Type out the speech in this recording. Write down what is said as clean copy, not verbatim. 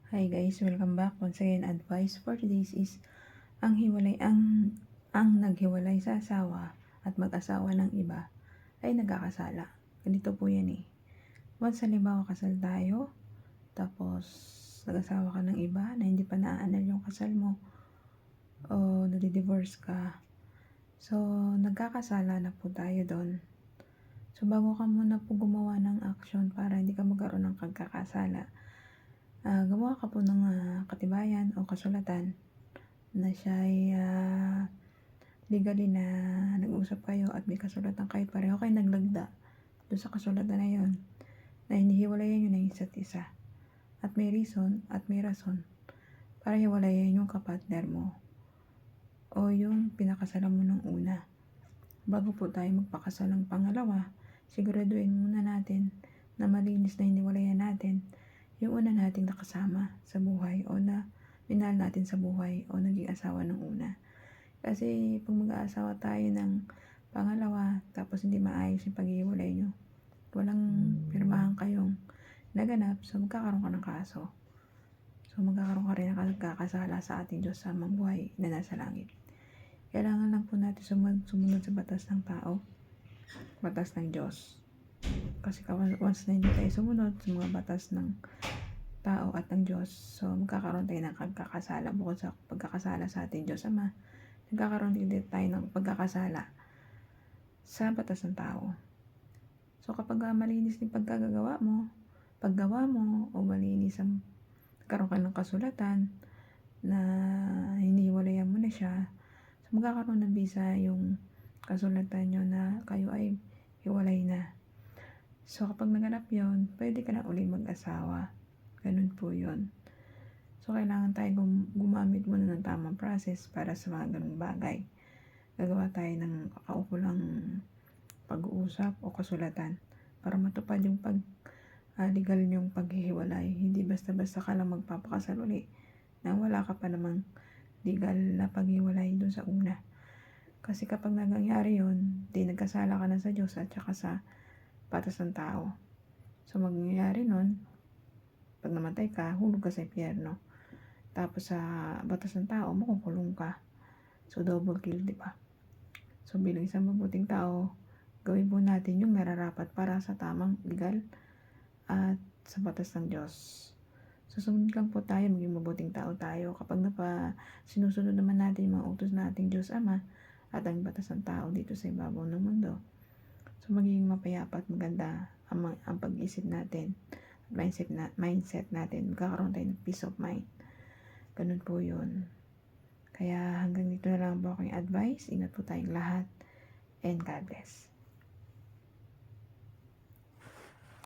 Hi guys, welcome back. Once again, advice for today's is ang naghiwalay sa asawa at mag-asawa ng iba ay nagkakasala. Ganito po yan eh. Once halimbawa kasal tayo, tapos nag-asawa ka ng iba na hindi pa naaanal yung kasal mo o nadi-divorce ka. So, nagkakasala na po tayo doon. So, bago ka muna po gumawa ng action para hindi ka magkaroon ng pagkakasala, gumawa ka po ng katibayan o kasulatan na siya ay legally na nag-usap kayo at may kasulatan kayo, pareho kayo naglagda doon sa kasulatan na yon na hinihiwalayan nyo na yung isa't isa at may reason at may rason para hiwalayan yung kapartner mo o yung pinakasalan mo ng una. Bago po tayo magpakasal ng pangalawa, siguraduhin muna natin na malinis na hiniwalayan natin yung una nating nakasama sa buhay o na minahal natin sa buhay o naging asawa ng una. Kasi pag mag-aasawa tayo ng pangalawa tapos hindi maayos yung paghihiwalay nyo, walang pirmahan kayong naganap, so magkakaroon ka ng kaso. So magkakaroon ka rin ng nagkakasala sa ating Diyos sa mabuhay na nasa langit. Kailangan lang po natin sumunod sa batas ng tao, batas ng Diyos. Kasi once na hindi tayo sumunod sa mga batas ng tao at ng Diyos, so magkakaroon tayo ng pagkakasala. Bukod sa pagkakasala sa ating Diyos Ama, nagkakaroon din tayo ng pagkakasala sa batas ng tao. So kapag malinis yung paggawa mo o malinis ang nagkaroon ka ng kasulatan na hinihiwalayan mo na siya, so magkakaroon ng bisa yung kasulatan nyo na kayo ay hiwalay na. So kapag naganap yon, pwede ka na ulit mag-asawa. Ganun po yun. So kailangan tayo gumamit muna ng tamang process para sa mga ganung bagay. Gagawa tayo ng kaukulang pag-uusap o kasulatan para matupad yung legal yung paghihiwalay. Hindi basta-basta ka lang magpapakasal uli na wala ka pa namang legal na paghiwalay doon sa una. Kasi kapag nangyari yun, di nagkasala ka na sa Diyos at saka sa batas ng tao. So mangyayari nun, pag namatay ka, hulog ka sa impyerno. Tapos sa batas ng tao, makukulong ka. So double kill, di ba? So bilang isang mabuting tao, gawin po natin yung nararapat para sa tamang legal at sa batas ng Diyos. So sumunod lang po tayo, maging mabuting tao tayo. Kapag sinusunod naman natin yung mga utos nating Diyos Ama at ang batas ng tao dito sa ibabaw ng mundo, so magiging mapayapa at maganda ang pag-isip natin, mindset natin. Magkakaroon tayo ng peace of mind. Ganun po yun. Kaya hanggang dito na lang po aking advice. Ingat po tayong lahat and God bless.